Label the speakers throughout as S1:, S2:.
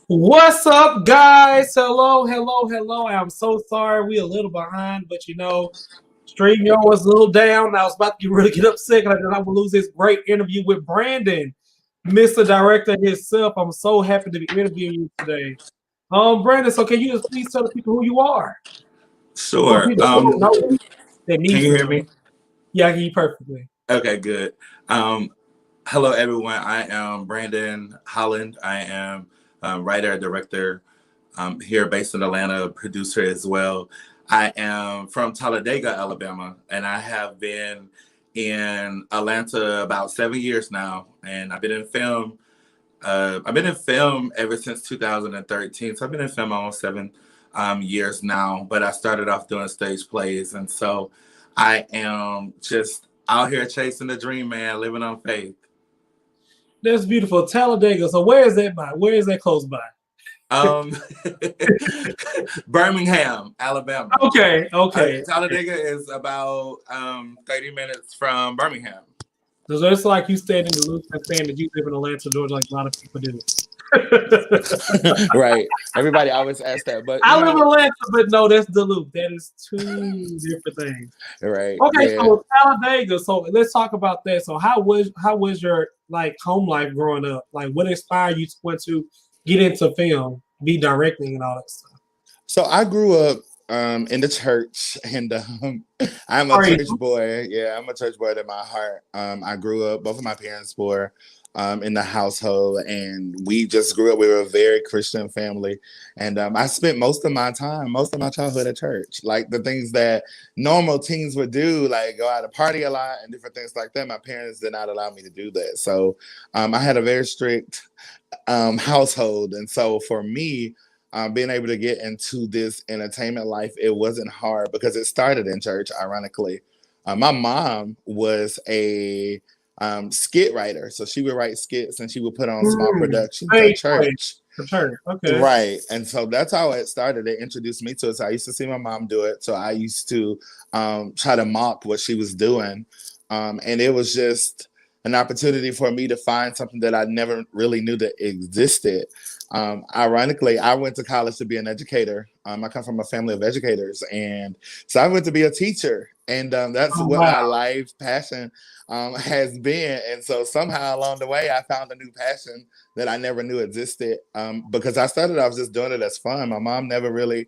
S1: What's up, guys? Hello. I'm so sorry we a little behind, but StreamYard was a little down. I was about to really get upset because I would lose this great interview with Brandon, Mr. Director himself. I'm so happy to be interviewing you today. Brandon, so can you just please tell the people who you are? For
S2: Sure.
S1: people who don't know you, that
S2: Can
S1: need
S2: you
S1: to
S2: hear
S1: know.
S2: me?
S1: Yeah, I hear you perfectly.
S2: Okay, good. Um, Hello, everyone. I am Brandon Holland. I am a writer, director here based in Atlanta, producer as well. I am from Talladega, Alabama, and I have been in Atlanta about 7 years now. And I've been in film. I've been in film ever since 2013. So I've been in film almost 7 years now. But I started off doing stage plays, and so I am just out here chasing the dream, man, living on faith.
S1: That's beautiful. Talladega. So where is that by? Where is that close by?
S2: Um, Birmingham, Alabama.
S1: Okay.
S2: Talladega is about 30 minutes from Birmingham.
S1: So it's like you stayed in the loop and saying that you live in Atlanta, Georgia, like a lot of people do.
S3: Right. Everybody always asks that, but
S1: I live in Atlanta, but no, that's Duluth. That is two different things.
S3: right.
S1: Okay,
S3: Yeah.
S1: so Talladega. So let's talk about that. So how was your home life growing up? Like, what inspired you to want to get into film, be directing, and all that stuff?
S3: So I grew up in the church, and I'm a
S1: Are you?
S3: church boy. Yeah, I'm a church boy in my heart. I grew up. Both of my parents were in the household, and we just grew up. We were a very Christian family, and I spent most of my time, most of my childhood at church, like the things that normal teens would do, like go out and party a lot and different things like that. My parents did not allow me to do that, so I had a very strict household, and so for me. Being able to get into this entertainment life, it wasn't hard because it started in church, ironically. My mom was a skit writer, so she would write skits and she would put on small productions at
S1: Stage play
S3: church.
S1: for church. Okay.
S3: Right. And so that's how it started. It introduced me to it. So I used to see my mom do it. So I used to try to mock what she was doing. And it was just an opportunity for me to find something that I never really knew that existed. Ironically, I went to college to be an educator. I come from a family of educators. And so I went to be a teacher. And that's
S1: Oh
S3: what my
S1: wow.
S3: life passion has been. And so somehow along the way, I found a new passion that I never knew existed because I started off just doing it as fun. My mom never really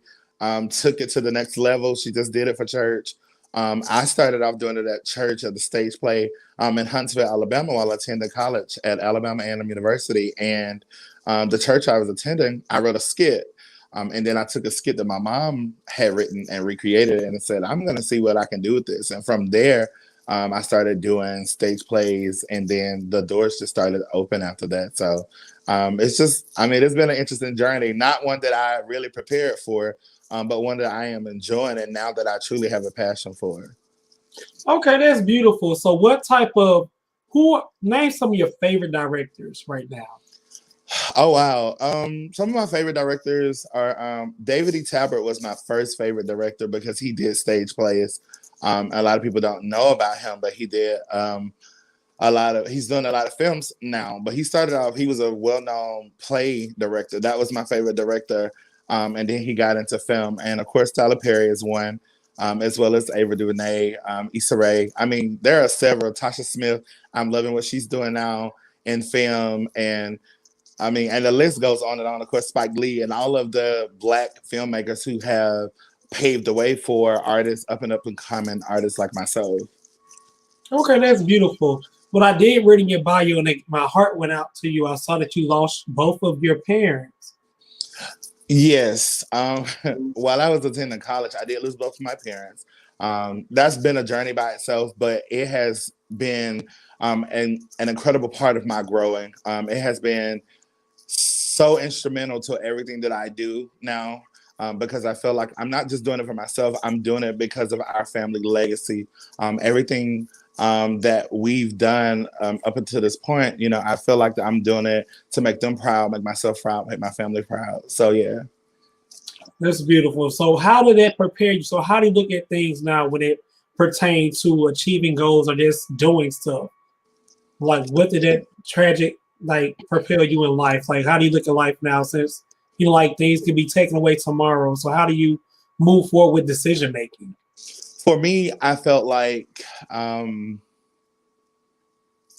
S3: took it to the next level. She just did it for church. I started off doing it at church at the stage play in Huntsville, Alabama, while attending college at Alabama A&M University. And the church I was attending, I wrote a skit. And then I took a skit that my mom had written and recreated it and said, I'm going to see what I can do with this. And from there, I started doing stage plays, and then the doors just started open after that. So it's just, I mean, it's been an interesting journey, not one that I really prepared for, but one that I am enjoying, and now that I truly have a passion for it.
S1: Okay, that's beautiful. So who name some of your favorite directors right now?
S3: Oh wow! Some of my favorite directors are David E. Talbert was my first favorite director because he did stage plays. A lot of people don't know about him, but he did he's done a lot of films now, but he started off, he was a well-known play director. That was my favorite director. And then he got into film. And of course, Tyler Perry is one, as well as Ava DuVernay, Issa Rae. I mean, there are several. Tasha Smith, I'm loving what she's doing now in film. And I mean, and the list goes on and on. Of course, Spike Lee and all of the Black filmmakers who have paved the way for artists, up and coming artists like myself.
S1: Okay, that's beautiful. But I did read in your bio, and my heart went out to you. I saw that you lost both of your parents.
S3: Yes. While I was attending college, I did lose both of my parents. That's been a journey by itself, but it has been an incredible part of my growing. It has been so instrumental to everything that I do now. Because I feel like I'm not just doing it for myself, I'm doing it because of our family legacy. Everything that we've done up until this point, you know, I feel like that I'm doing it to make them proud, make myself proud, make my family proud. So, yeah.
S1: That's beautiful. So how did that prepare you? So how do you look at things now when it pertains to achieving goals or just doing stuff? Like, what did that tragic propel you in life? Like, how do you look at life now since like things can be taken away tomorrow. So how do you move forward with decision making?
S3: For me, I felt like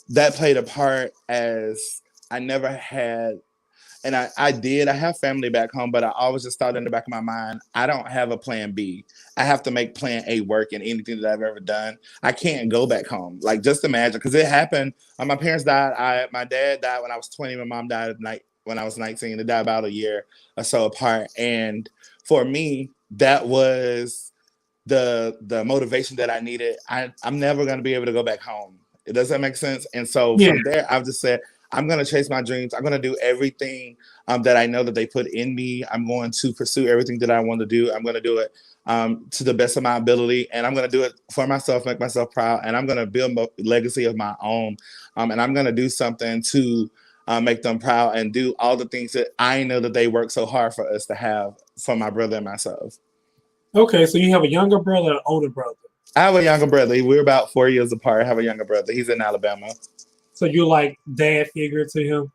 S3: that played a part as I never had, and I have family back home, but I always just thought in the back of my mind, I don't have a plan B. I have to make plan A work in anything that I've ever done. I can't go back home. Like, just imagine, because it happened. My parents died. My dad died when I was 20. My mom died when I was 19. They died about a year or so apart. And for me, that was the motivation that I needed. I'm never going to be able to go back home. Does that make sense? And so from there, I've just said, I'm going to chase my dreams. I'm going to do everything that I know that they put in me. I'm going to pursue everything that I want to do. I'm going to do it to the best of my ability. And I'm going to do it for myself, make myself proud. And I'm going to build a legacy of my own. And I'm going to do something to make them proud and do all the things that I know that they work so hard for us to have for my brother and myself.
S1: Okay, so you have a younger brother and an older brother.
S3: I have a younger brother. We're about 4 years apart. I have a younger brother. He's in Alabama.
S1: So you're like dad figure to him?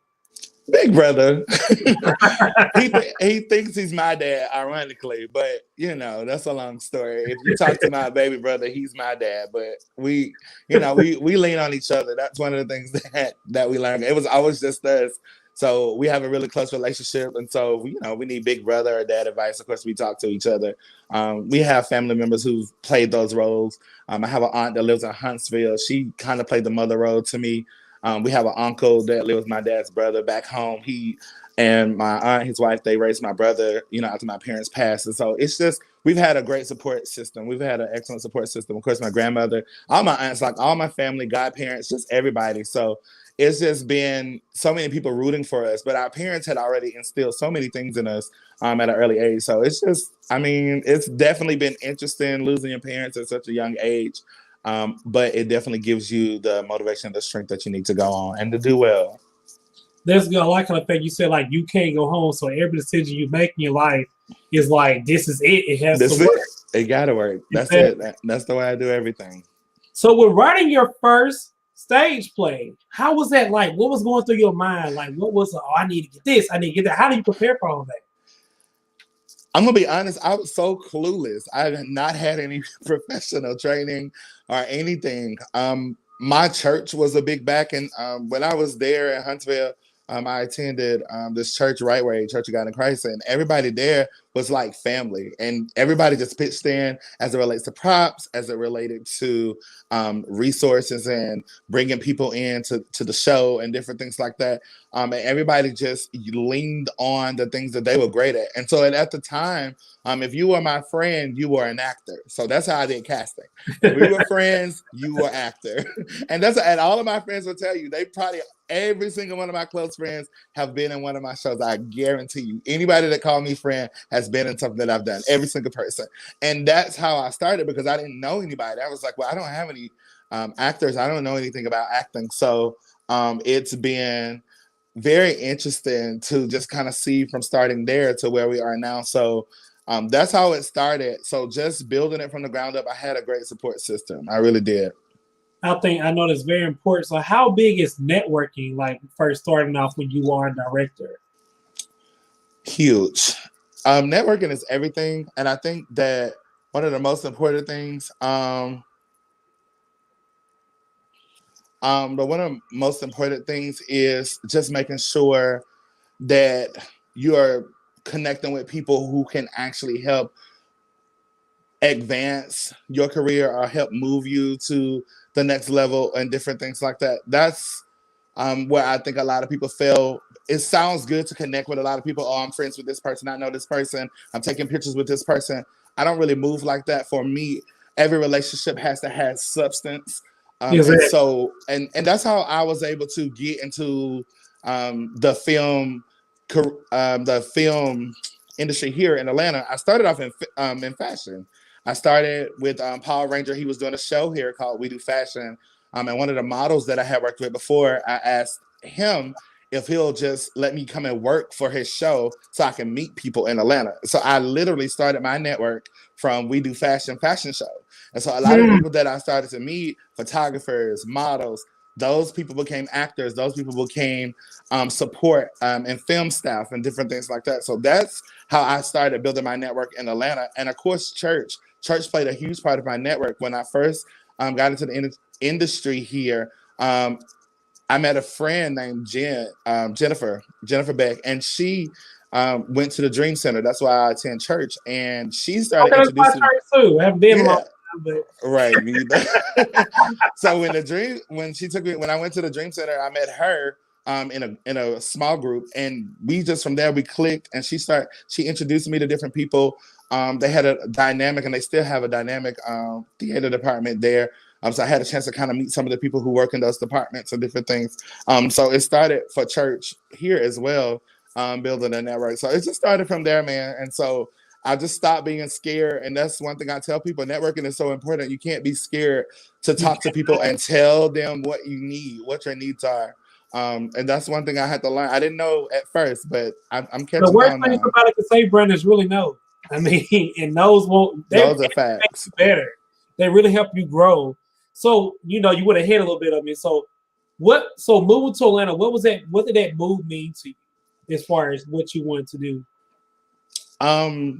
S3: Big brother. he thinks he's my dad, ironically, but that's a long story. If you talk to my baby brother, he's my dad. But we lean on each other. That's one of the things that we learned. It was always just us. So we have a really close relationship, and so we need big brother or dad advice. Of course, we talk to each other. We have family members who've played those roles. I have an aunt that lives in Huntsville. She kind of played the mother role to me. We have an uncle that lives with my dad's brother back home. He and my aunt, his wife, they raised my brother, after my parents passed. And so it's just, we've had a great support system. We've had an excellent support system. Of course, my grandmother, all my aunts, like all my family, godparents, just everybody. So it's just been so many people rooting for us. But our parents had already instilled so many things in us at an early age. So it's just, it's definitely been interesting losing your parents at such a young age. But it definitely gives you the motivation and the strength that you need to go on and to do well.
S1: That's good. I like the fact you said, like, you can't go home. So every decision you make in your life is like, this is it. It has to work.
S3: It got to work. That's it. That's the way I do everything.
S1: So with writing your first stage play, how was that like? What was going through your mind? Like, what was, I need to get this. I need to get that. How do you prepare for all that?
S3: I'm going to be honest. I was so clueless. I have not had any professional training or anything. My church was a big back. And when I was there in Huntsville, I attended this church, Right Way, Church of God in Christ, and everybody there was like family, and everybody just pitched in as it relates to props, as it related to resources and bringing people in to the show and different things like that. And everybody just leaned on the things that they were great at. And so at the time, if you were my friend, you were an actor. So that's how I did casting. If we were friends, you were actor. And all of my friends will tell you, every single one of my close friends have been in one of my shows. I guarantee you. Anybody that called me friend has been in something that I've done. Every single person. And that's how I started, because I didn't know anybody. I was like, well, I don't have any actors. I don't know anything about acting. So it's been very interesting to just kind of see from starting there to where we are now. So that's how it started. So just building it from the ground up, I had a great support system. I really did. I know
S1: that's very important. So how big is networking, like first starting off when you are a director?
S3: Huge. Networking is everything. And I think that one of the most important things, but one of the most important things is just making sure that you are connecting with people who can actually help advance your career or help move you to the next level and different things like that. That's where I think a lot of people fail. It sounds good to connect with a lot of people. Oh, I'm friends with this person. I know this person. I'm taking pictures with this person. I don't really move like that. For me, every relationship has to have substance. And that's how I was able to get into the film industry here in Atlanta. I started off in fashion. I started with Paul Ranger. He was doing a show here called We Do Fashion. And one of the models that I had worked with before, I asked him if he'll just let me come and work for his show so I can meet people in Atlanta. So I literally started my network from We Do fashion show. And so a lot of people that I started to meet, photographers, models, those people became actors. Those people became support and film staff and different things like that. So that's how I started building my network in Atlanta. And of course, church played a huge part of my network. When I first got into the industry here, I met a friend named Jennifer Beck, and she went to the Dream Center. That's why I attend church. And she started introducing.
S1: Church too. I haven't been long time, but
S3: right. So when I went to the Dream Center, I met her in a small group, and we just from there we clicked, and she introduced me to different people. They had a dynamic, and they still have a dynamic theater department there. So I had a chance to kind of meet some of the people who work in those departments and different things. So it started for church here as well, building a network. So it just started from there, man. And so I just stopped being scared. And that's one thing I tell people, networking is so important. You can't be scared to talk to people and tell them what you need, what your needs are. And that's one thing I had to learn. I didn't know at first, but I'm catching on now.
S1: The worst thing somebody can say, Brandon, is really no. I mean, and those
S3: are facts.
S1: Better. They really help you grow. So, you went ahead a little bit of me. So moving to Atlanta, what did that move mean to you as far as what you wanted to do?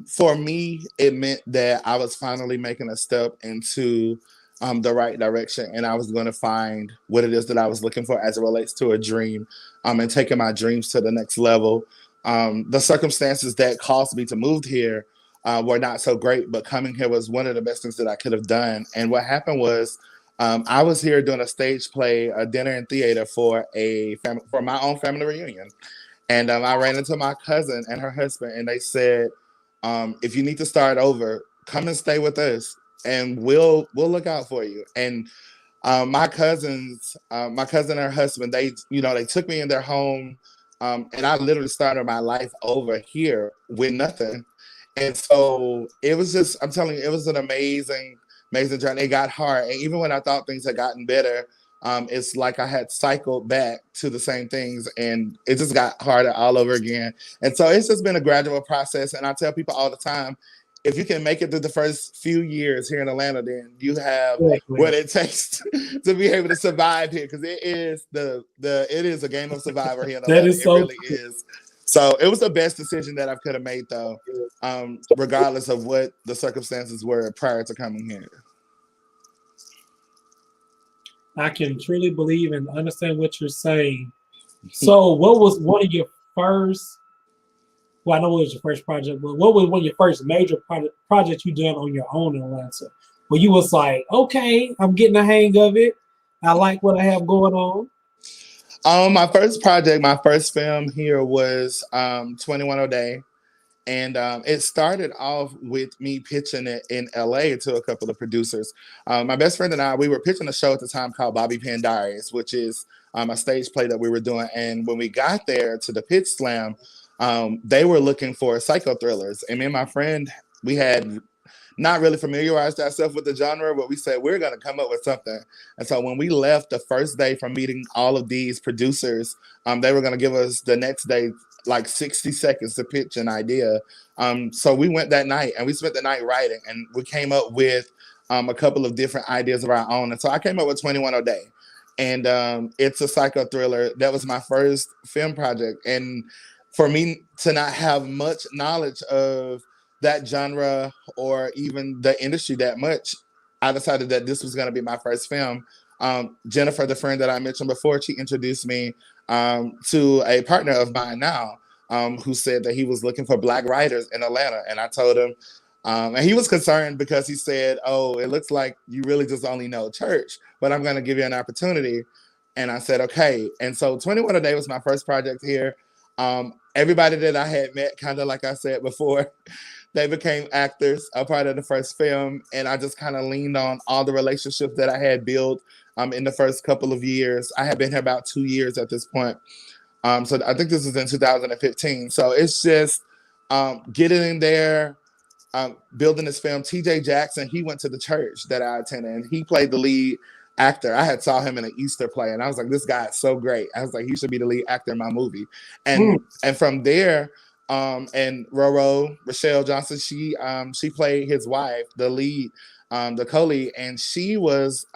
S3: For me, it meant that I was finally making a step into the right direction, and I was going to find what it is that I was looking for as it relates to a dream, and taking my dreams to the next level. The circumstances that caused me to move here were not so great, but coming here was one of the best things that I could have done. And what happened was, I was here doing a stage play, a dinner and theater for my own family reunion. And I ran into my cousin and her husband, and they said, if you need to start over, come and stay with us, and we'll look out for you. And my cousin and her husband, they took me in their home, and I literally started my life over here with nothing. And so it was just, I'm telling you, it was an amazing journey. It got hard. And even when I thought things had gotten better, it's like I had cycled back to the same things, and it just got harder all over again. And so it's just been a gradual process. And I tell people all the time, if you can make it through the first few years here in Atlanta, then you have what it takes to be able to survive here. Because it is it is a game of survivor here in Atlanta. It really is. So it was the best decision that I could have made, though, regardless of what the circumstances were prior to coming here.
S1: I can truly believe and understand what you're saying. So what was one of your first, well, I know it was your first project, but what was one of your first major projects you done on your own in Atlanta? Where you was like, okay, I'm getting the hang of it. I like what I have going on.
S3: My first project, my first film here was 21 a Day. And it started off with me pitching it in LA to a couple of producers. My best friend and I, we were pitching a show at the time called Bobby Pin Diaries, which is a stage play that we were doing. And when we got there to the pitch slam, they were looking for psycho thrillers. And me and my friend, we had not really familiarized ourselves with the genre, but we said, we're going to come up with something. And so when we left the first day from meeting all of these producers, they were going to give us the next day like 60 seconds to pitch an idea. So we went that night, and we spent the night writing, and we came up with a couple of different ideas of our own. And so I came up with 21 a Day. And it's a psycho thriller. That was my first film project. And for me to not have much knowledge of that genre or even the industry that much, I decided that this was going to be my first film. Jennifer, the friend that I mentioned before, she introduced me to a partner of mine now, who said that he was looking for Black writers in Atlanta. And I told him, and he was concerned because he said, oh, it looks like you really just only know church, but I'm going to give you an opportunity. And I said, okay. And so 21 a Day was my first project here. Everybody that I had met, kind of like I said before, they became actors, a part of the first film. And I just kind of leaned on all the relationships that I had built in the first couple of years. I had been here about 2 years at this point. So I think this was in 2015. So it's just getting in there, building this film. TJ Jackson, he went to the church that I attended, and he played the lead actor. I had saw him in an Easter play, and I was like, this guy is so great. I was like, he should be the lead actor in my movie. And from there, and Rochelle Johnson, she played his wife, the lead, the co-lead, and she was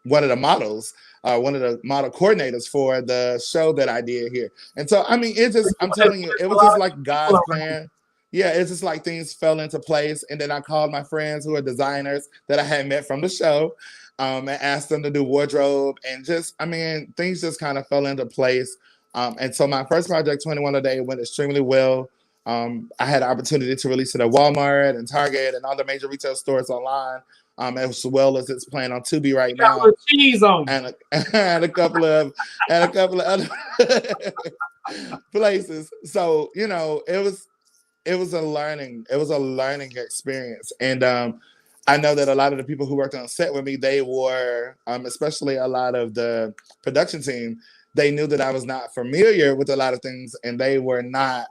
S3: one of the models, one of the model coordinators for the show that I did here. And so, I mean, it just, I'm telling you, it was just like God's plan. Yeah, it's just like things fell into place. And then I called my friends who are designers that I had met from the show, and asked them to do wardrobe. And just, I mean, things just kind of fell into place. And so my first project, 21 a Day, went extremely well. I had an opportunity to release it at Walmart and Target and all the major retail stores online, as well as it's playing on Tubi right now,
S1: cheese on
S3: and a couple of other places. So you know, it was a learning experience, and I know that a lot of the people who worked on set with me, they were, especially a lot of the production team, they knew that I was not familiar with a lot of things, and they were not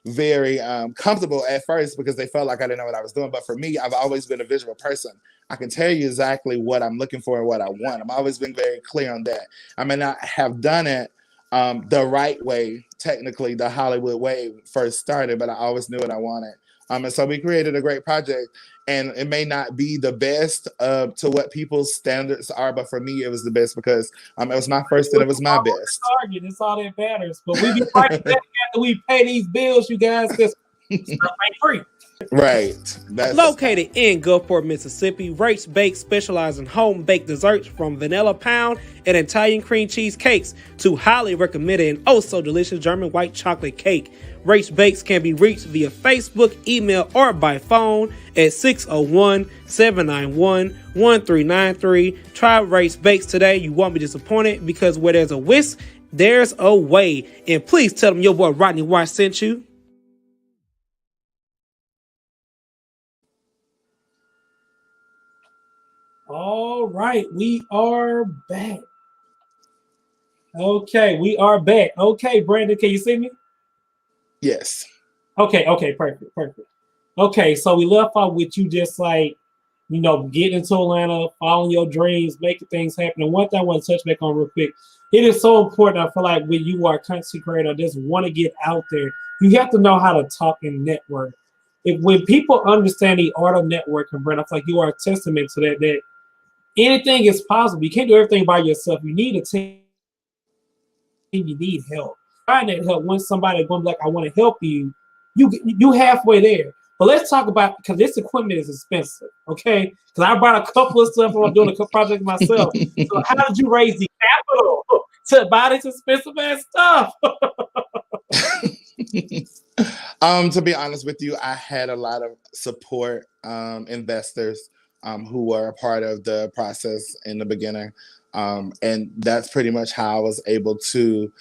S3: very comfortable at first because they felt like I didn't know what I was doing. But for me, I've always been a visual person. I can tell you exactly what I'm looking for and what I want. I've always been very clear on that. I may not have done it the right way, technically, the Hollywood way first started, but I always knew what I wanted. And so we created a great project, and it may not be the best to what people's standards are, but for me, it was the best because it was my first and it was my best.
S1: Target, it's all that matters. But we be right back after we pay these bills, you guys, because stuff ain't free.
S3: Right. That's
S1: located in Gulfport, Mississippi. Race Bakes specializes in home baked desserts from vanilla pound and Italian cream cheese cakes to highly recommended and oh so delicious German white chocolate cake. Race Bakes can be reached via Facebook, email, or by phone at 601-791-1393. Try Race Bakes today. You won't be disappointed because where there's a whisk, there's a way. And please tell them your boy Rodney White sent you. All right, we are back. Okay, we are back. Okay, Brandon, can you see me?
S3: Yes.
S1: Okay, perfect. Okay, so we left off with you just like, you know, getting into Atlanta, following your dreams, making things happen. And one thing I want to touch back on real quick, it is so important. I feel like when you are a content creator, just want to get out there, you have to know how to talk and network. When people understand the art of networking, Brandon, I feel like you are a testament to that anything is possible. You can't do everything by yourself. You need a team. You need help. Find that help. When somebody going like, I want to help you, you halfway there. But let's talk about, because this equipment is expensive, okay? Because I bought a couple of stuff. I'm doing a couple projects myself. So how did you raise the capital to buy this expensive ass stuff?
S3: To be honest with you, I had a lot of support investors who were a part of the process in the beginning. And that's pretty much how I was able to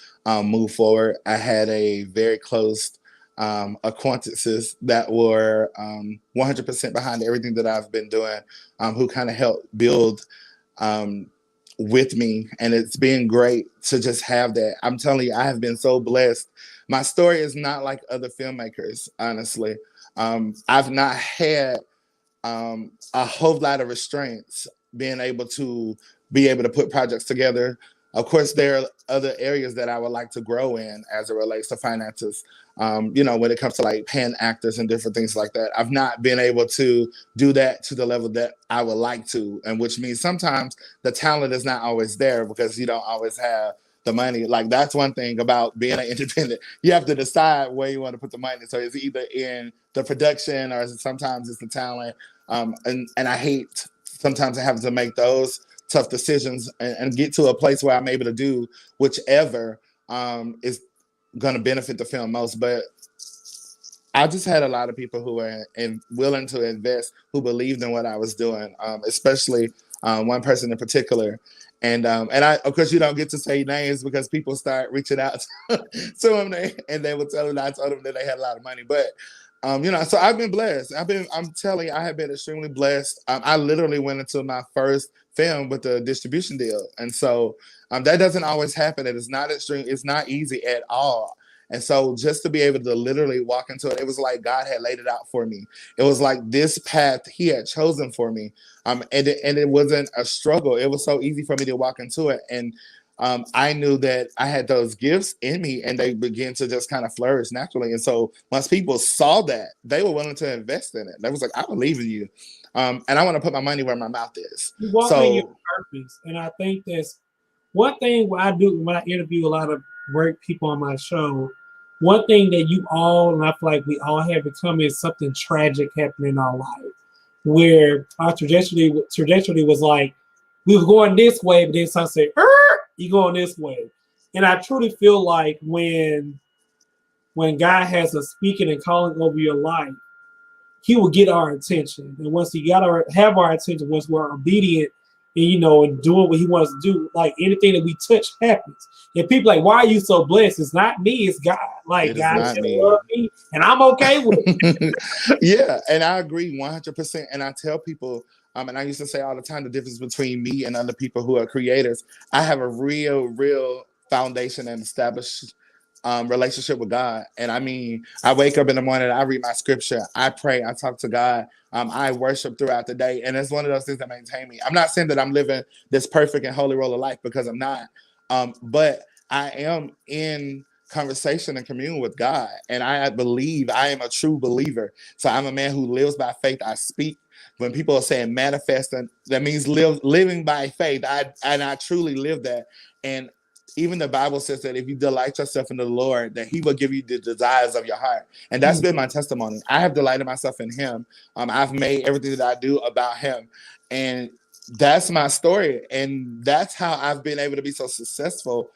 S3: move forward. I had a very close acquaintances that were 100% behind everything that I've been doing, who kind of helped build with me. And it's been great to just have that. I'm telling you, I have been so blessed. My story is not like other filmmakers, honestly. I've not had a whole lot of restraints being able to put projects together. Of course, there are other areas that I would like to grow in as it relates to finances. You know, when it comes to like paying actors and different things like that, I've not been able to do that to the level that I would like to, and which means sometimes the talent is not always there because you don't always have the money. Like that's one thing about being an independent. You have to decide where you want to put the money. So it's either in the production or sometimes it's the talent. And I hate sometimes having to make those tough decisions and get to a place where I'm able to do whichever is going to benefit the film most. But I just had a lot of people who were willing to invest, who believed in what I was doing, especially one person in particular. And I, of course, you don't get to say names because people start reaching out to them and they would tell them, I told them that they had a lot of money. But, you know, so I've been blessed. I'm telling you, I have been extremely blessed. I literally went into my first film with a distribution deal. And so that doesn't always happen. It is not extreme. It's not easy at all. And so just to be able to literally walk into it, it was like God had laid it out for me. It was like this path he had chosen for me. And it wasn't a struggle. It was so easy for me to walk into it. And I knew that I had those gifts in me, and they began to just kind of flourish naturally. And so once people saw that, they were willing to invest in it. They was like, I believe in you. And I want to put my money where my mouth is.
S1: You walk in your purpose. And I think that's one thing I do when I interview a lot of great people on my show. One thing that you all, and I feel like we all have in common, is something tragic happening in our life, where our trajectory was like, we were going this way, but then someone said, you're going this way. And I truly feel like when God has us speaking and calling over your life, he will get our attention. And once he have our attention, once we're obedient and, and doing what he wants to do, like anything that we touch happens. And people like, why are you so blessed? It's not me, it's God. Like, God just love me, and I'm okay with it.
S3: Yeah, and I agree 100%. And I tell people, and I used to say all the time, the difference between me and other people who are creators, I have a real foundation and established relationship with God. And I mean, I wake up in the morning, I read my scripture, I pray, I talk to God, I worship throughout the day. And it's one of those things that maintain me. I'm not saying that I'm living this perfect and holy role of life, because I'm not. But I am in conversation and communion with God. And I believe I am a true believer. So I'm a man who lives by faith. I speak. When people are saying manifesting, that means living by faith. I truly live that. And even the Bible says that if you delight yourself in the Lord, that he will give you the desires of your heart. And that's been my testimony. I have delighted myself in him. I've made everything that I do about him. And that's my story. And that's how I've been able to be so successful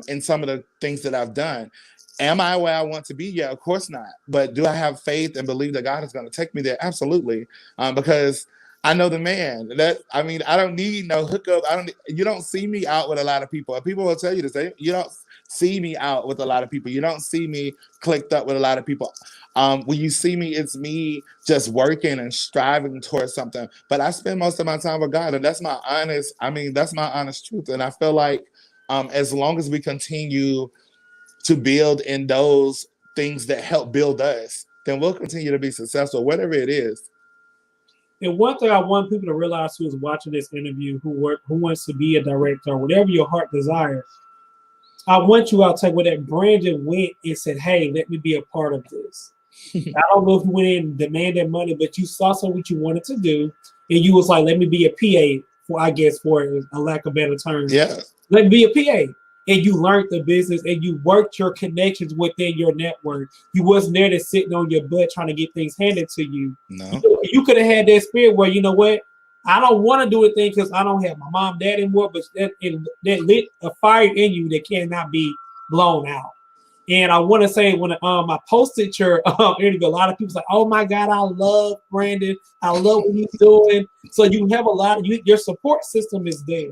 S3: in some of the things that I've done. Am I where I want to be? Yeah, of course not. But do I have faith and believe that God is going to take me there? Absolutely. Because I know the man. I don't need no hookup. You don't see me out with a lot of people. People will tell you this. You don't see me out with a lot of people. You don't see me clicked up with a lot of people. When you see me, it's me just working and striving towards something. But I spend most of my time with God, and that's my honest truth. And I feel like as long as we continue to build in those things that help build us, then we'll continue to be successful, whatever it is.
S1: And one thing I want people to realize who is watching this interview, who wants to be a director, or whatever your heart desires, I want you out to take where that Brandon went and said, hey, let me be a part of this. I don't know if you went in and demanded money, but you saw something what you wanted to do, and you was like, let me be a PA, for a lack of better term.
S3: Yeah.
S1: Let me be a PA. And you learned the business, and you worked your connections within your network. You wasn't there to sitting on your butt trying to get things handed to you.
S3: No.
S1: You could have had that spirit where, you know what, I don't want to do a thing because I don't have my mom, dad anymore, but that lit a fire in you that cannot be blown out. And I want to say, when I posted your interview, a lot of people say, oh my God, I love Brandon. I love what he's doing. So you have your support system is there.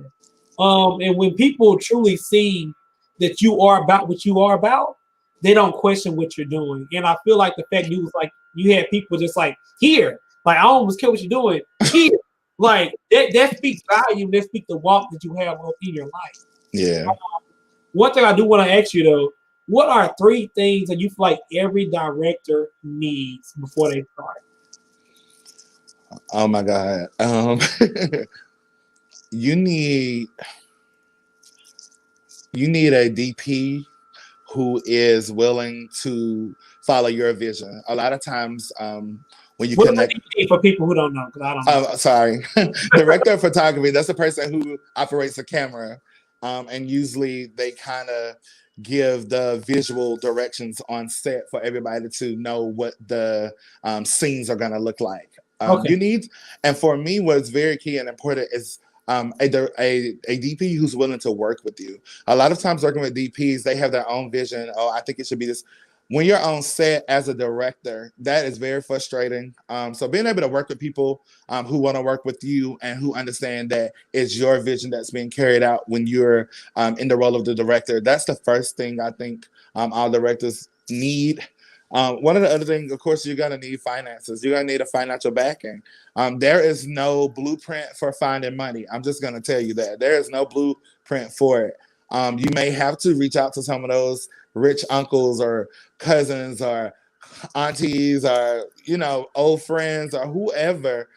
S1: And when people truly see that you are about what you are about, they don't question what you're doing. And I feel like the fact you had people just like, here, like, I almost care what you're doing here. Like that speaks value. That speaks the walk that you have in your life.
S3: Yeah.
S1: One thing I do want to ask you though, what are 3 things that you feel like every director needs before they start?
S3: Oh my God. You need a DP who is willing to follow your vision. A lot of times when you connect
S1: for people who don't know, because I don't know.
S3: Sorry. Director of photography, that's the person who operates the camera. And usually they kind of give the visual directions on set for everybody to know what the scenes are going to look like.
S1: Okay.
S3: And for me, what's very key and important is a DP who's willing to work with you. A lot of times working with DPs, they have their own vision. Oh, I think it should be this. When you're on set as a director, that is very frustrating. So being able to work with people who want to work with you and who understand that it's your vision that's being carried out when you're in the role of the director, that's the first thing I think all directors need. One of the other things, of course, you're going to need finances. You're going to need a financial backing. There is no blueprint for finding money. I'm just going to tell you that. There is no blueprint for it. You may have to reach out to some of those rich uncles or cousins or aunties or, old friends or whoever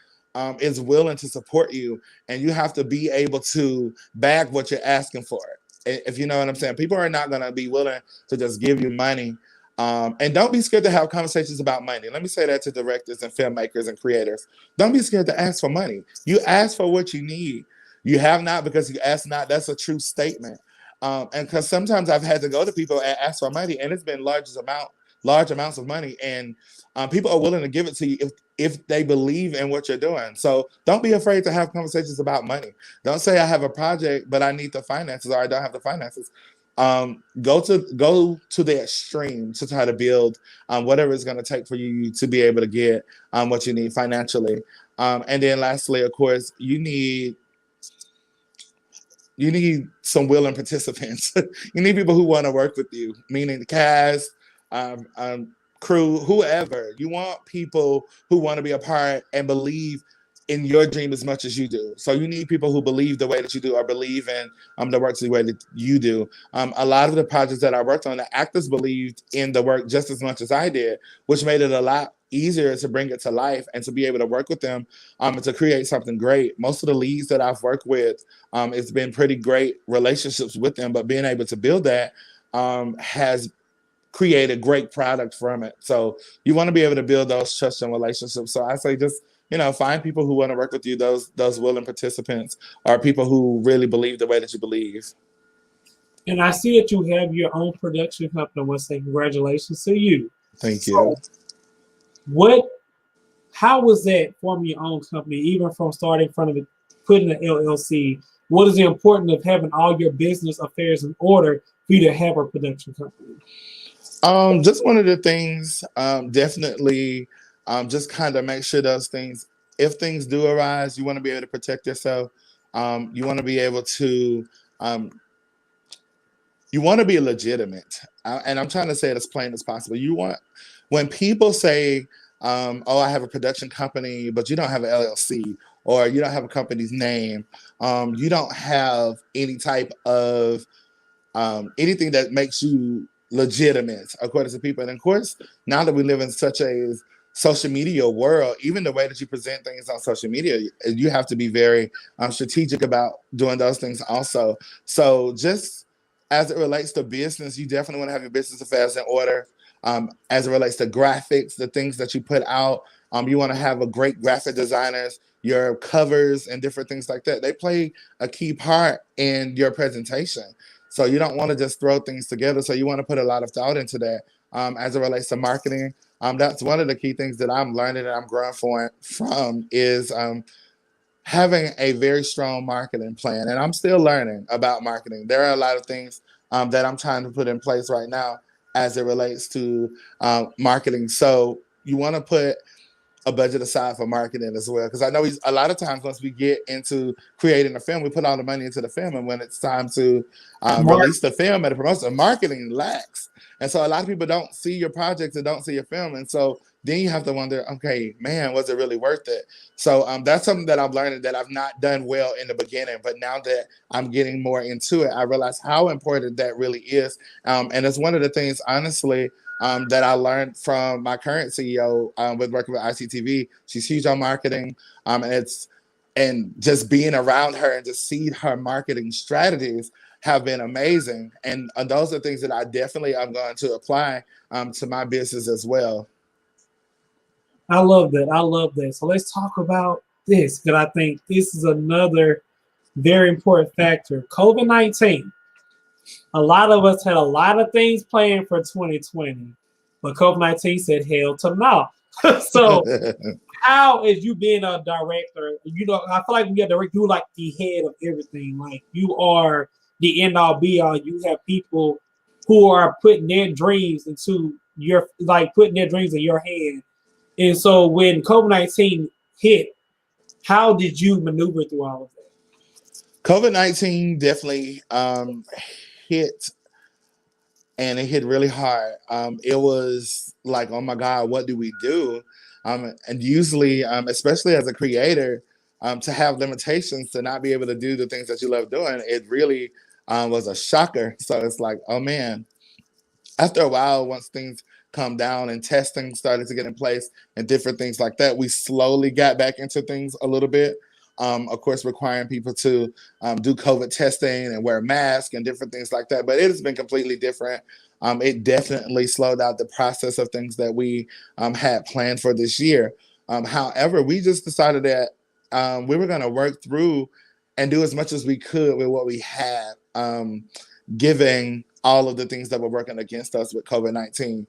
S3: is willing to support you. And you have to be able to back what you're asking for. if you know what I'm saying. People are not going to be willing to just give you money. And don't be scared to have conversations about money. Let me say that to directors and filmmakers and creators. Don't be scared to ask for money. You ask for what you need. You have not because you ask not. That's a true statement. And because sometimes I've had to go to people and ask for money, and it's been large amounts of money, and people are willing to give it to you if they believe in what you're doing. So don't be afraid to have conversations about money. Don't say I have a project, but I need the finances, or I don't have the finances. Go to the extreme to try to build whatever it's going to take for you to be able to get what you need financially. And then lastly, of course, you need some willing participants. You need people who want to work with you, meaning the cast, crew, whoever. You want people who want to be a part and believe in your dream as much as you do. So you need people who believe the way that you do, or believe in the work the way that you do. A lot of the projects that I worked on, the actors believed in the work just as much as I did, which made it a lot easier to bring it to life and to be able to work with them and to create something great. Most of the leads that I've worked with, it's been pretty great relationships with them, but being able to build that has created great product from it. So you want to be able to build those trust and relationships. So I say just, find people who want to work with you, those willing participants, or people who really believe the way that you believe.
S1: And I see that you have your own production company. I want to say congratulations to you.
S3: Thank you.
S1: How was that forming your own company, even from starting from putting an LLC? What is the importance of having all your business affairs in order for you to have a production company?
S3: Just one of the things, definitely, just kind of make sure those things, if things do arise, you want to be able to protect yourself. You want to be able to, you want to be legitimate. And I'm trying to say it as plain as possible. When people say, oh, I have a production company, but you don't have an LLC, or you don't have a company's name, you don't have any type of anything that makes you legitimate according to people. And of course, now that we live in such a social media world, even the way that you present things on social media, you have to be very strategic about doing those things also. So just as it relates to business, you definitely want to have your business affairs in order. As it relates to graphics, the things that you put out, you want to have a great graphic designers, your covers and different things like that. They play a key part in your presentation. So you don't want to just throw things together. So you want to put a lot of thought into that. As it relates to marketing, that's one of the key things that I'm learning and I'm growing from is having a very strong marketing plan. And I'm still learning about marketing. There are a lot of things that I'm trying to put in place right now as it relates to marketing. So you want to put a budget aside for marketing as well, because I know a lot of times once we get into creating a film, we put all the money into the film, and when it's time to release the film at a promotion, marketing lacks. And so a lot of people don't see your project and don't see your film, and so then you have to wonder, okay, man, was it really worth it? So that's something that I'm learning that I've not done well in the beginning, but now that I'm getting more into it, I realize how important that really is. And it's one of the things, honestly, that I learned from my current CEO with working with ICTV. She's huge on marketing, and just being around her and just see her marketing strategies have been amazing. And those are things that I definitely am going to apply to my business as well.
S1: I love that. So let's talk about this, because I think this is another very important factor. COVID-19. A lot of us had a lot of things planned for 2020, but COVID-19 said hell to no. So how is you being a director? I feel like when you're a director, you're like the head of everything. Like you are the end all be all. You have people who are putting their dreams into putting their dreams in your hand. And so when COVID-19 hit, how did you maneuver through all of that?
S3: COVID-19 definitely hit, and it hit really hard. It was like, oh my God, what do we do? And usually, especially as a creator, to have limitations, to not be able to do the things that you love doing, it really was a shocker. So it's like, oh man. After a while, once things calmed down and testing started to get in place and different things like that, we slowly got back into things a little bit. Of course, requiring people to do COVID testing and wear masks and different things like that. But it has been completely different. It definitely slowed out the process of things that we had planned for this year. However, we just decided that we were going to work through and do as much as we could with what we had, given all of the things that were working against us with COVID-19.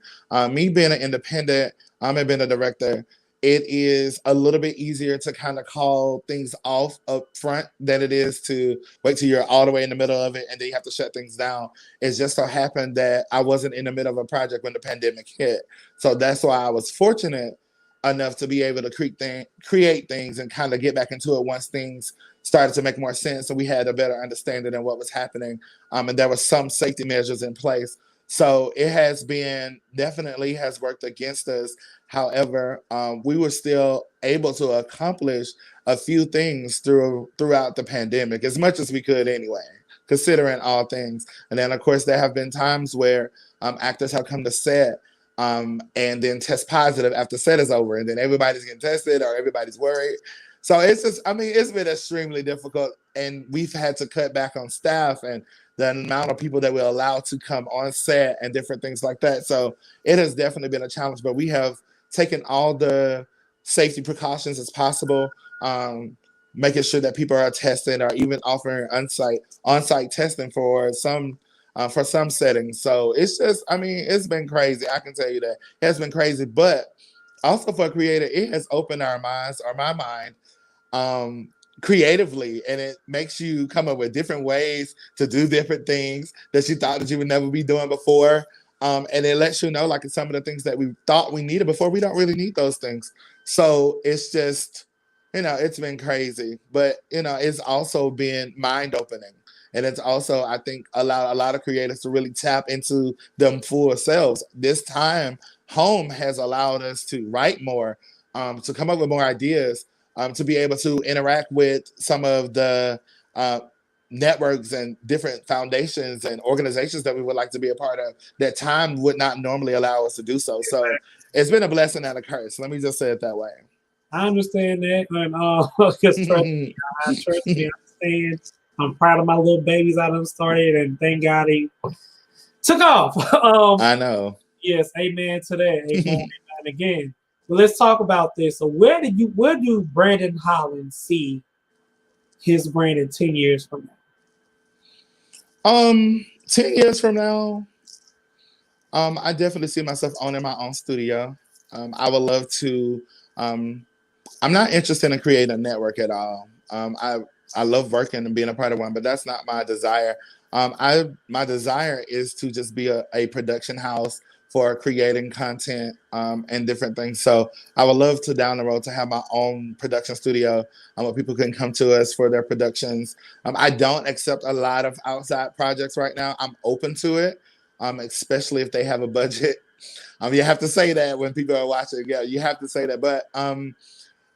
S3: Me being an independent, and being a director, it is a little bit easier to kind of call things off up front than it is to wait till you're all the way in the middle of it and then you have to shut things down. It just so happened that I wasn't in the middle of a project when the pandemic hit. So that's why I was fortunate enough to be able to create things and kind of get back into it once things started to make more sense. So we had a better understanding of what was happening. And there was some safety measures in place. So it has been definitely has worked against us. However, we were still able to accomplish a few things throughout the pandemic, as much as we could anyway, considering all things. And then, of course, there have been times where actors have come to set and then test positive after set is over, and then everybody's getting tested or everybody's worried. So it's just, I mean, it's been extremely difficult, and we've had to cut back on staff and the amount of people that we're allowed to come on set and different things like that. So it has definitely been a challenge, but we have taken all the safety precautions as possible, making sure that people are tested or even offering on-site testing for some settings. So it's just, I mean, it's been crazy. I can tell you that it has been crazy, but also for a creator, it has opened our minds, or my mind, creatively, and it makes you come up with different ways to do different things that you thought that you would never be doing before. And it lets you know, like, some of the things that we thought we needed before, we don't really need those things. So it's just, it's been crazy, but it's also been mind-opening. And it's also, I think, allowed a lot of creators to really tap into them full selves. This time, home has allowed us to write more, to come up with more ideas, to be able to interact with some of the networks and different foundations and organizations that we would like to be a part of, that time would not normally allow us to do so. So it's been a blessing and a curse. Let me just say it that way.
S1: I understand that. And because trust me, I understand. I'm proud of my little babies I done started, and thank God he took off.
S3: I know.
S1: Yes, amen to that. Amen, amen again. Well, let's talk about this. So where do Brandon Holland see his brand in 10 years from
S3: now? 10 years from now, I definitely see myself owning my own studio. I would love to. I'm not interested in creating a network at all. I love working and being a part of one, but that's not my desire. My desire is to just be a production house for creating content and different things. So I would love to, down the road, to have my own production studio where people can come to us for their productions. I don't accept a lot of outside projects right now. I'm open to it, especially if they have a budget. You have to say that when people are watching. Yeah, you have to say that. But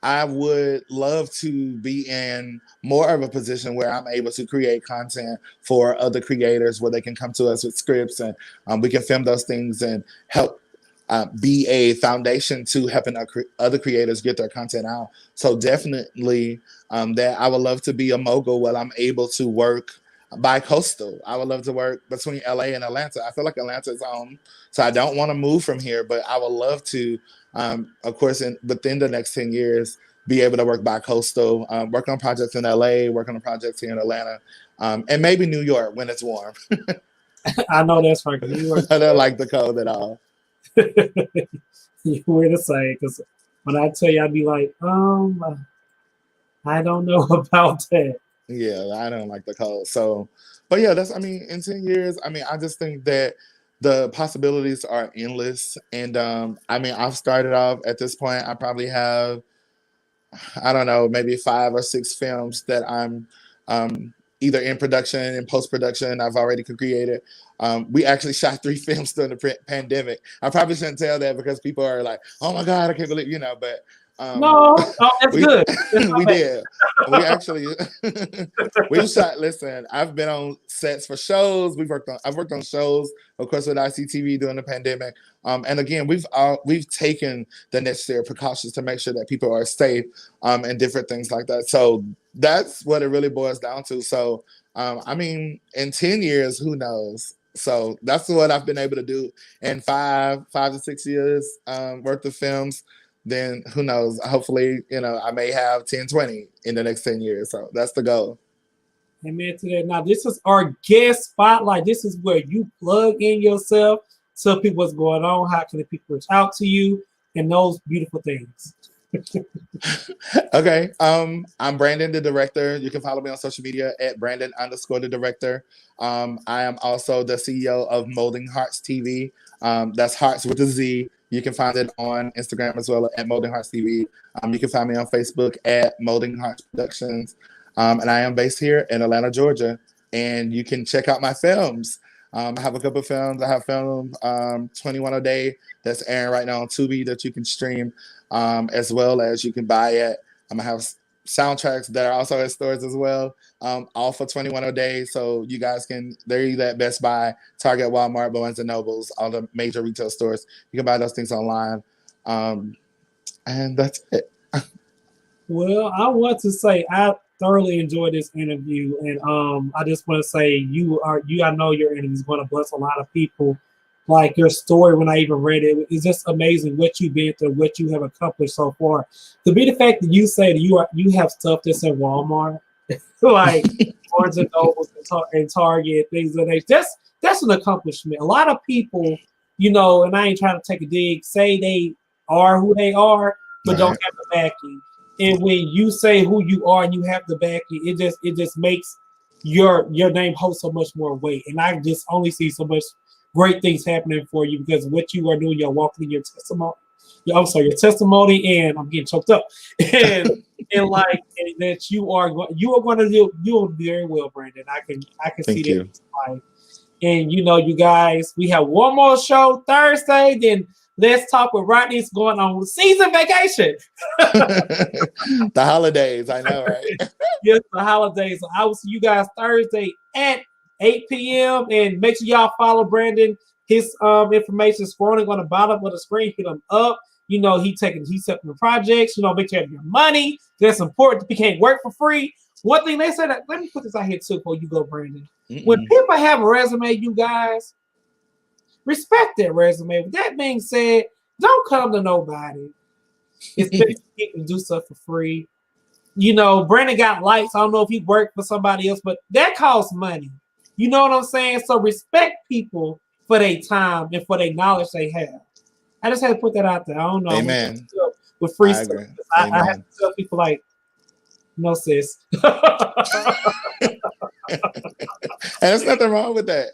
S3: I would love to be in more of a position where I'm able to create content for other creators, where they can come to us with scripts and we can film those things and help be a foundation to helping other creators get their content out. So definitely that I would love to be a mogul while I'm able to work bi-coastal. I would love to work between LA and Atlanta. I feel like Atlanta is home, so I don't want to move from here, but I would love to, of course, within the next 10 years, be able to work bi-coastal, work on projects in LA, work on projects here in Atlanta, and maybe New York when it's warm.
S1: I know that's right. New York.
S3: I don't like the cold at all.
S1: You were to say, because when I tell you, I'd be like, I don't know about that.
S3: Yeah, I don't like the cold. So, but yeah, in 10 years, I just think that the possibilities are endless. And I've started off at this point, I probably have, I don't know, maybe 5 or 6 films that I'm either in production, in post-production, I've already created. We actually shot 3 films during the pandemic. I probably shouldn't tell that because people are like, oh my God, I can't believe, but
S1: No, oh, that's
S3: we,
S1: good. That's
S3: we
S1: bad.
S3: did. We actually we shot. Listen, I've been on sets for shows. I've worked on shows, of course, with ICTV during the pandemic. And again, we've taken the necessary precautions to make sure that people are safe, and different things like that. So that's what it really boils down to. So I mean, in 10 years, who knows? So that's what I've been able to do in 5 to 6 years worth of films. Then who knows? Hopefully, I may have 10, 20 in the next 10 years. So that's the goal.
S1: Amen to that. Now, this is our guest spotlight. This is where you plug in yourself, tell people what's going on, how can the people reach out to you, and those beautiful things.
S3: Okay. I'm Brandon, the director. You can follow me on social media at Brandon_the director. I am also the CEO of Molding Hearts TV. That's Hearts with a Z. You can find it on Instagram as well at Molding Hearts TV. You can find me on Facebook at Molding Hearts Productions. And I am based here in Atlanta, Georgia. And you can check out my films. I have a couple of films. I have film 21 a Day that's airing right now on Tubi that you can stream, as well as you can buy it. I have soundtracks that are also at stores as well, all for 21 a Day. So you guys they're either at Best Buy, Target, Walmart, Barnes & Nobles, all the major retail stores. You can buy those things online. And that's it.
S1: Well, I want to say I thoroughly enjoyed this interview, and I just want to say I know your interview is going to bless a lot of people. Like your story, when I even read it, it's just amazing what you've been through, what you have accomplished so far. To be the fact that you say that you have stuff that's in Walmart, like Barnes and Nobles and Target, things of that. That's an accomplishment. A lot of people, and I ain't trying to take a dig, say they are who they are, but don't have the backing. And when you say who you are and you have the backing, it just makes your name hold so much more weight. And I just only see so much great things happening for you because what you are doing, you're walking in your testimony. Your testimony, and I'm getting choked up. And that you are going to do very well, Brandon. I can see that. And you guys, we have one more show Thursday. Then Let's Talk with Rodney's going on season vacation.
S3: The holidays, I know, right?
S1: Yes, the holidays. So I will see you guys Thursday at 8 p.m. And make sure y'all follow Brandon. His information is scrolling on the bottom of the screen. Hit him up. He's setting the projects. Make sure you have your money. That's important. You can't work for free. One thing they said, let me put this out here too before you go, Brandon. When people have a resume, you guys respect that resume. With that being said, don't come to nobody. Especially people do stuff for free. Brandon got lights. I don't know if he worked for somebody else, but that costs money. You know what I'm saying? So respect people for their time and for their knowledge they have. I just had to put that out there. I don't know.
S3: Amen.
S1: With free stuff. I have to tell people no, sis.
S3: And there's nothing wrong with that.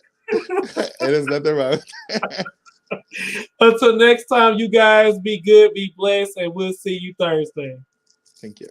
S3: There's nothing wrong.
S1: Until next time, you guys be good, be blessed, and we'll see you Thursday.
S3: Thank you.